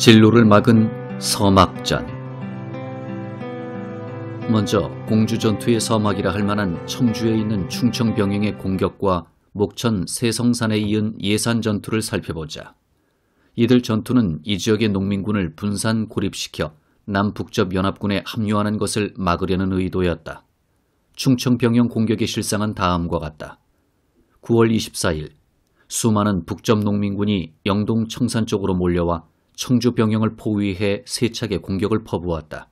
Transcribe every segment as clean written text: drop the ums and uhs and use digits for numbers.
진로를 막은 서막전. 먼저 공주전투의 서막이라 할 만한 청주에 있는 충청병영의 공격과 목천 세성산에 이은 예산전투를 살펴보자. 이들 전투는 이 지역의 농민군을 분산 고립시켜 남북접 연합군에 합류하는 것을 막으려는 의도였다. 충청병영 공격의 실상은 다음과 같다. 9월 24일 수많은 북접 농민군이 영동 청산 쪽으로 몰려와 청주 병영을 포위해 세차게 공격을 퍼부었다.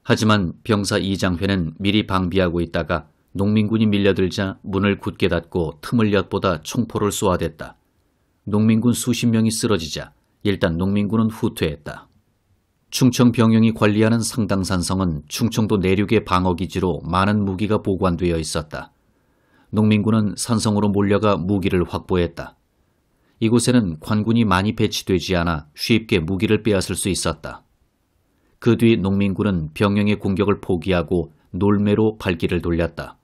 하지만 병사 이장회는 미리 방비하고 있다가 농민군이 밀려들자 문을 굳게 닫고 틈을 엿보다 총포를 쏘아댔다. 농민군 수십 명이 쓰러지자 일단 농민군은 후퇴했다. 충청 병영이 관리하는 상당산성은 충청도 내륙의 방어기지로 많은 무기가 보관되어 있었다. 농민군은 산성으로 몰려가 무기를 확보했다. 이곳에는 관군이 많이 배치되지 않아 쉽게 무기를 빼앗을 수 있었다. 그 뒤 농민군은 병영의 공격을 포기하고 놀매로 발길을 돌렸다.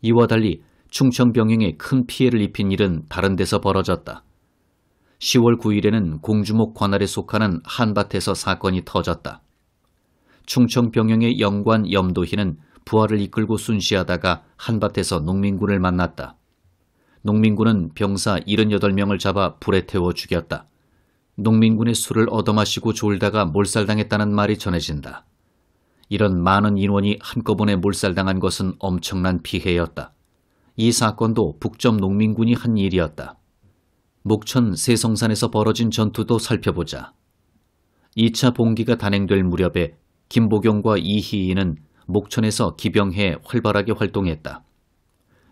이와 달리 충청 병영에 큰 피해를 입힌 일은 다른 데서 벌어졌다. 10월 9일에는 공주목 관할에 속하는 한밭에서 사건이 터졌다. 충청 병영의 영관 염도희는 부하를 이끌고 순시하다가 한밭에서 농민군을 만났다. 농민군은 병사 78명을 잡아 불에 태워 죽였다. 농민군의 술을 얻어마시고 졸다가 몰살당했다는 말이 전해진다. 이런 많은 인원이 한꺼번에 몰살당한 것은 엄청난 피해였다. 이 사건도 북점 농민군이 한 일이었다. 목천 세성산에서 벌어진 전투도 살펴보자. 2차 봉기가 단행될 무렵에 김보경과 이희인은 목천에서 기병해 활발하게 활동했다.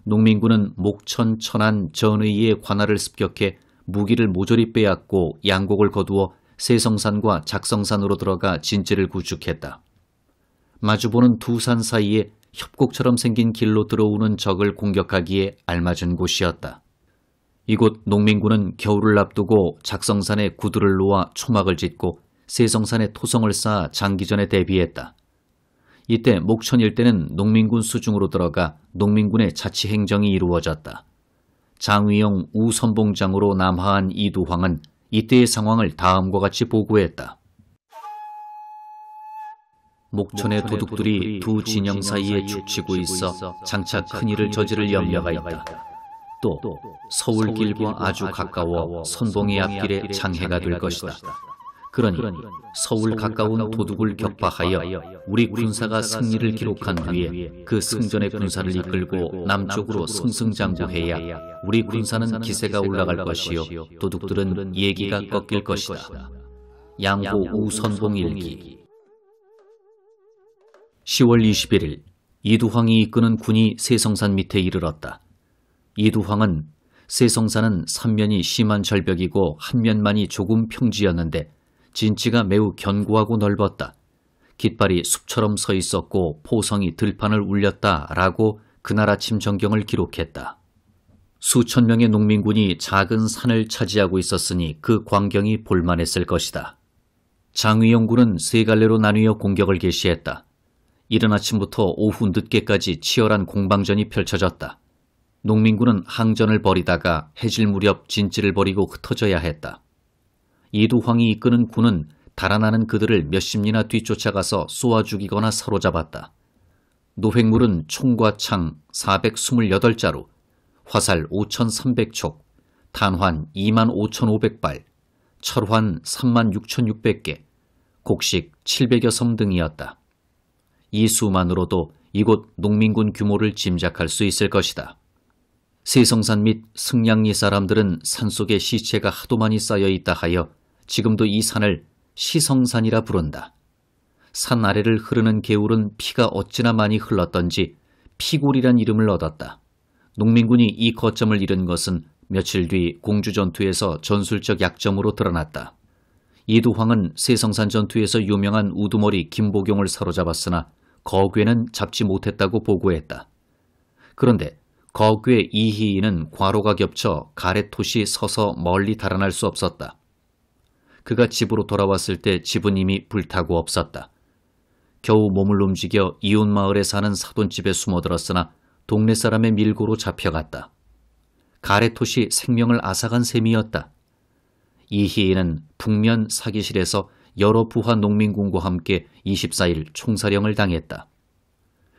농민군은 목천, 천안, 전의의 관할을 습격해 무기를 모조리 빼앗고 양곡을 거두어 세성산과 작성산으로 들어가 진지를 구축했다. 마주보는 두 산 사이에 협곡처럼 생긴 길로 들어오는 적을 공격하기에 알맞은 곳이었다. 이곳 농민군은 겨울을 앞두고 작성산에 구두를 놓아 초막을 짓고 세성산에 토성을 쌓아 장기전에 대비했다. 이때 목천 일대는 농민군 수중으로 들어가 농민군의 자치행정이 이루어졌다. 장위영 우선봉장으로 남하한 이두황은 이때의 상황을 다음과 같이 보고했다. 목천의 도둑들이 두 진영 사이에 죽치고 있어 장차 큰일을 저지를 염려가 있다. 또 서울길과 아주 가까워 선봉의 앞길에 장해가 될 것이다. 그러니 서울 가까운 도둑을 격파하여 우리 군사가 승리를 기록한 뒤에 그 승전의 군사를 이끌고 남쪽으로 승승장구해야 우리 군사는 기세가 올라갈 것이요 도둑들은 예기가 꺾일 것이다. 양호 우선봉 일기. 10월 21일 이두황이 이끄는 군이 세성산 밑에 이르렀다. 이두황은 세성산은 삼면이 심한 절벽이고 한 면만이 조금 평지였는데 진지가 매우 견고하고 넓었다. 깃발이 숲처럼 서 있었고 포성이 들판을 울렸다라고 그날 아침 전경을 기록했다. 수천 명의 농민군이 작은 산을 차지하고 있었으니 그 광경이 볼만했을 것이다. 장위영군은 세 갈래로 나뉘어 공격을 개시했다. 이른 아침부터 오후 늦게까지 치열한 공방전이 펼쳐졌다. 농민군은 항전을 벌이다가 해질 무렵 진지를 버리고 흩어져야 했다. 이두황이 이끄는 군은 달아나는 그들을 몇십리나 뒤쫓아가서 쏘아 죽이거나 사로잡았다. 노획물은 총과 창 428자루, 화살 5,300촉, 탄환 25,500발, 철환 36,600개, 곡식 700여 섬 등이었다. 이 수만으로도 이곳 농민군 규모를 짐작할 수 있을 것이다. 세성산 및 승량리 사람들은 산속에 시체가 하도 많이 쌓여 있다 하여 지금도 이 산을 시성산이라 부른다. 산 아래를 흐르는 개울은 피가 어찌나 많이 흘렀던지 피골이란 이름을 얻었다. 농민군이 이 거점을 잃은 것은 며칠 뒤 공주전투에서 전술적 약점으로 드러났다. 이두황은 세성산 전투에서 유명한 우두머리 김보경을 사로잡았으나 거괴는 잡지 못했다고 보고했다. 그런데 거괴 이희인은 과로가 겹쳐 가래톳이 서서 멀리 달아날 수 없었다. 그가 집으로 돌아왔을 때 집은 이미 불타고 없었다. 겨우 몸을 움직여 이웃 마을에 사는 사돈집에 숨어들었으나 동네 사람의 밀고로 잡혀갔다. 가래톳이 생명을 앗아간 셈이었다. 이희인은 북면 사기실에서 여러 부하 농민군과 함께 24일 총사령을 당했다.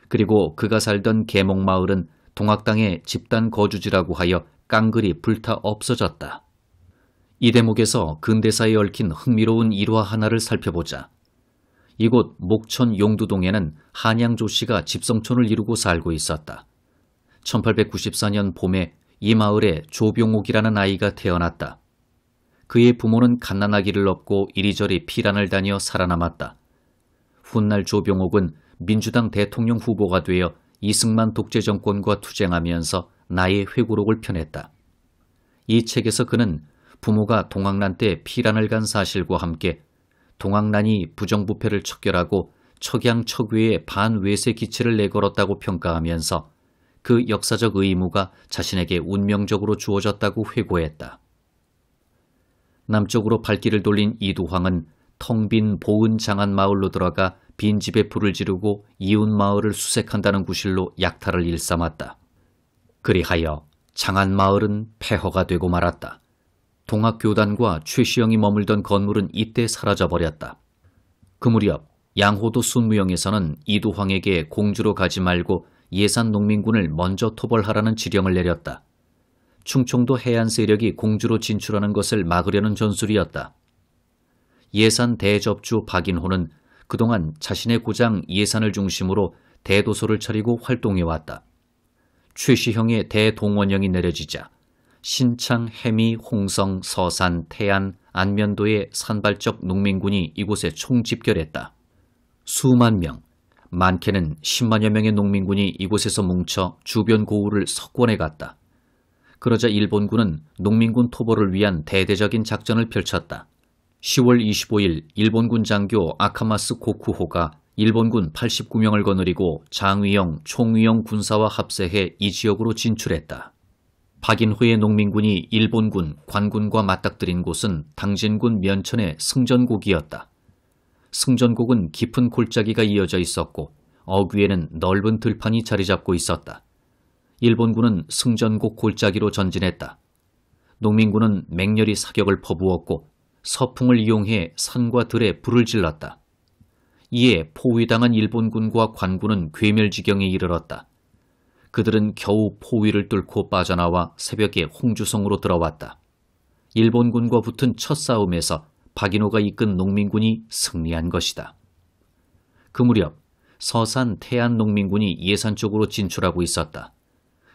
그리고 그가 살던 계목마을은 동학당의 집단 거주지라고 하여 깡그리 불타 없어졌다. 이 대목에서 근대사에 얽힌 흥미로운 일화 하나를 살펴보자. 이곳 목천 용두동에는 한양조 씨가 집성촌을 이루고 살고 있었다. 1894년 봄에 이 마을에 조병옥이라는 아이가 태어났다. 그의 부모는 갓난아기를 업고 이리저리 피란을 다녀 살아남았다. 훗날 조병옥은 민주당 대통령 후보가 되어 이승만 독재정권과 투쟁하면서 나의 회고록을 펴냈다. 이 책에서 그는 부모가 동학난 때 피란을 간 사실과 함께 동학난이 부정부패를 척결하고 척양척외의 반외세 기치를 내걸었다고 평가하면서 그 역사적 의무가 자신에게 운명적으로 주어졌다고 회고했다. 남쪽으로 발길을 돌린 이두황은 텅 빈 보은 장안 마을로 들어가 빈집에 불을 지르고 이웃 마을을 수색한다는 구실로 약탈을 일삼았다. 그리하여 장안 마을은 폐허가 되고 말았다. 동학교단과 최시영이 머물던 건물은 이때 사라져버렸다. 그 무렵 양호도 순무영에서는 이두황에게 공주로 가지 말고 예산 농민군을 먼저 토벌하라는 지령을 내렸다. 충청도 해안 세력이 공주로 진출하는 것을 막으려는 전술이었다. 예산 대접주 박인호는 그동안 자신의 고장 예산을 중심으로 대도소를 차리고 활동해왔다. 최시형의 대동원령이 내려지자 신창, 해미, 홍성, 서산, 태안, 안면도의 산발적 농민군이 이곳에 총집결했다. 수만 명, 많게는 10만여 명의 농민군이 이곳에서 뭉쳐 주변 고을을 석권해 갔다. 그러자 일본군은 농민군 토벌을 위한 대대적인 작전을 펼쳤다. 10월 25일 일본군 장교 아카마스 고쿠호가 일본군 89명을 거느리고 장위영, 총위영 군사와 합세해 이 지역으로 진출했다. 박인호의 농민군이 일본군, 관군과 맞닥뜨린 곳은 당진군 면천의 승전곡이었다. 승전곡은 깊은 골짜기가 이어져 있었고 어귀에는 넓은 들판이 자리 잡고 있었다. 일본군은 승전곡 골짜기로 전진했다. 농민군은 맹렬히 사격을 퍼부었고 서풍을 이용해 산과 들에 불을 질렀다. 이에 포위당한 일본군과 관군은 괴멸지경에 이르렀다. 그들은 겨우 포위를 뚫고 빠져나와 새벽에 홍주성으로 들어왔다. 일본군과 붙은 첫 싸움에서 박인호가 이끈 농민군이 승리한 것이다. 그 무렵 서산 태안 농민군이 예산 쪽으로 진출하고 있었다.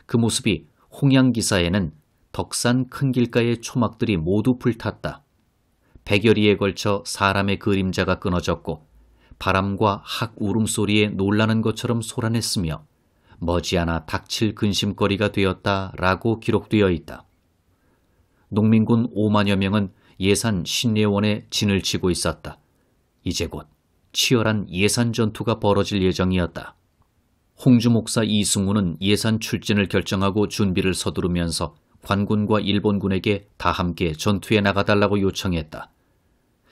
그 모습이 홍양기사에는 덕산 큰 길가의 초막들이 모두 불탔다. 100여리에 걸쳐 사람의 그림자가 끊어졌고 바람과 학 울음소리에 놀라는 것처럼 소란했으며 머지않아 닥칠 근심거리가 되었다라고 기록되어 있다. 농민군 5만여 명은 예산 신례원에 진을 치고 있었다. 이제 곧 치열한 예산 전투가 벌어질 예정이었다. 홍주 목사 이승우는 예산 출진을 결정하고 준비를 서두르면서 관군과 일본군에게 다 함께 전투에 나가달라고 요청했다.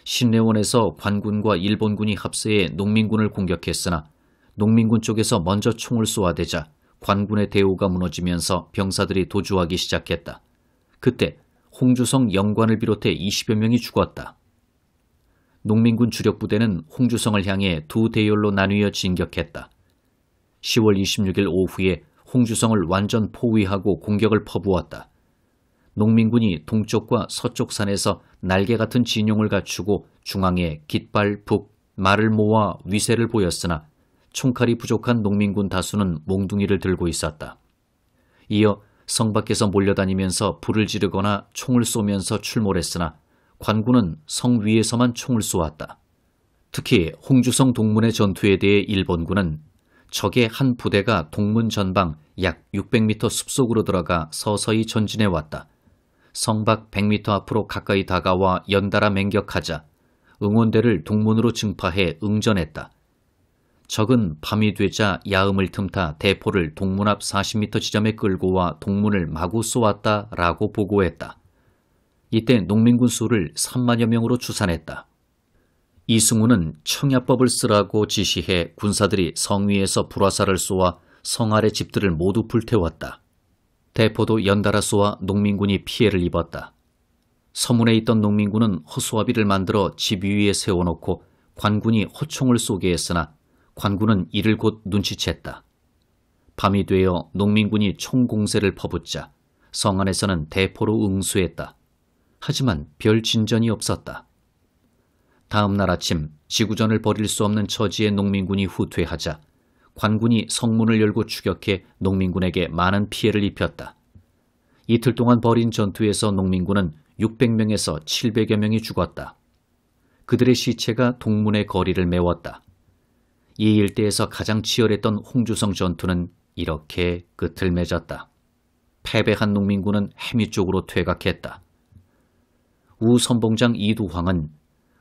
신례원에서 관군과 일본군이 합세해 농민군을 공격했으나 농민군 쪽에서 먼저 총을 쏘아대자 관군의 대우가 무너지면서 병사들이 도주하기 시작했다. 그때 홍주성 영관을 비롯해 20여 명이 죽었다. 농민군 주력부대는 홍주성을 향해 두 대열로 나뉘어 진격했다. 10월 26일 오후에 홍주성을 완전 포위하고 공격을 퍼부었다. 농민군이 동쪽과 서쪽 산에서 날개 같은 진용을 갖추고 중앙에 깃발, 북, 말을 모아 위세를 보였으나 총칼이 부족한 농민군 다수는 몽둥이를 들고 있었다. 이어 성 밖에서 몰려다니면서 불을 지르거나 총을 쏘면서 출몰했으나 관군은 성 위에서만 총을 쏘았다. 특히 홍주성 동문의 전투에 대해 일본군은 적의 한 부대가 동문 전방 약 600m 숲속으로 들어가 서서히 전진해왔다. 성 밖 100m 앞으로 가까이 다가와 연달아 맹격하자 응원대를 동문으로 증파해 응전했다. 적은 밤이 되자 야음을 틈타 대포를 동문 앞 40m 지점에 끌고 와 동문을 마구 쏘았다라고 보고했다. 이때 농민군 수를 3만여 명으로 추산했다. 이승우는 청야법을 쓰라고 지시해 군사들이 성 위에서 불화살을 쏘아 성 아래 집들을 모두 불태웠다. 대포도 연달아 쏘아 농민군이 피해를 입었다. 서문에 있던 농민군은 허수아비를 만들어 집 위에 세워놓고 관군이 호총을 쏘게 했으나 관군은 이를 곧 눈치챘다. 밤이 되어 농민군이 총공세를 퍼붓자 성 안에서는 대포로 응수했다. 하지만 별 진전이 없었다. 다음 날 아침 지구전을 벌일 수 없는 처지의 농민군이 후퇴하자 관군이 성문을 열고 추격해 농민군에게 많은 피해를 입혔다. 이틀 동안 벌인 전투에서 농민군은 600명에서 700여 명이 죽었다. 그들의 시체가 동문의 거리를 메웠다. 이 일대에서 가장 치열했던 홍주성 전투는 이렇게 끝을 맺었다. 패배한 농민군은 해미 쪽으로 퇴각했다. 우 선봉장 이두황은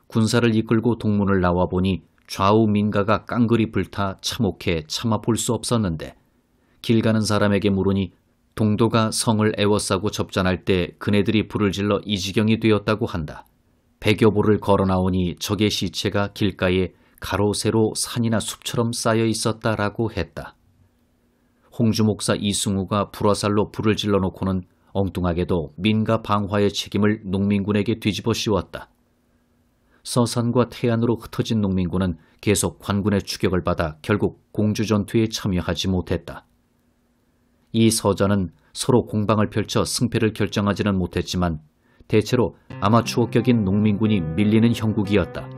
군사를 이끌고 동문을 나와보니 좌우 민가가 깡그리 불타 참혹해 참아 볼 수 없었는데 길 가는 사람에게 물으니 동도가 성을 에워싸고 접전할 때 그네들이 불을 질러 이 지경이 되었다고 한다. 100여 보를 걸어 나오니 적의 시체가 길가에 가로 세로 산이나 숲처럼 쌓여 있었다라고 했다. 홍주 목사 이승우가 불화살로 불을 질러 놓고는 엉뚱하게도 민가 방화의 책임을 농민군에게 뒤집어 씌웠다. 서산과 태안으로 흩어진 농민군은 계속 관군의 추격을 받아 결국 공주전투에 참여하지 못했다. 이 서전은 서로 공방을 펼쳐 승패를 결정하지는 못했지만 대체로 아마추어격인 농민군이 밀리는 형국이었다.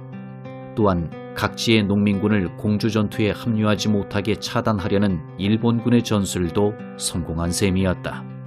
또한 각지의 농민군을 공주전투에 합류하지 못하게 차단하려는 일본군의 전술도 성공한 셈이었다.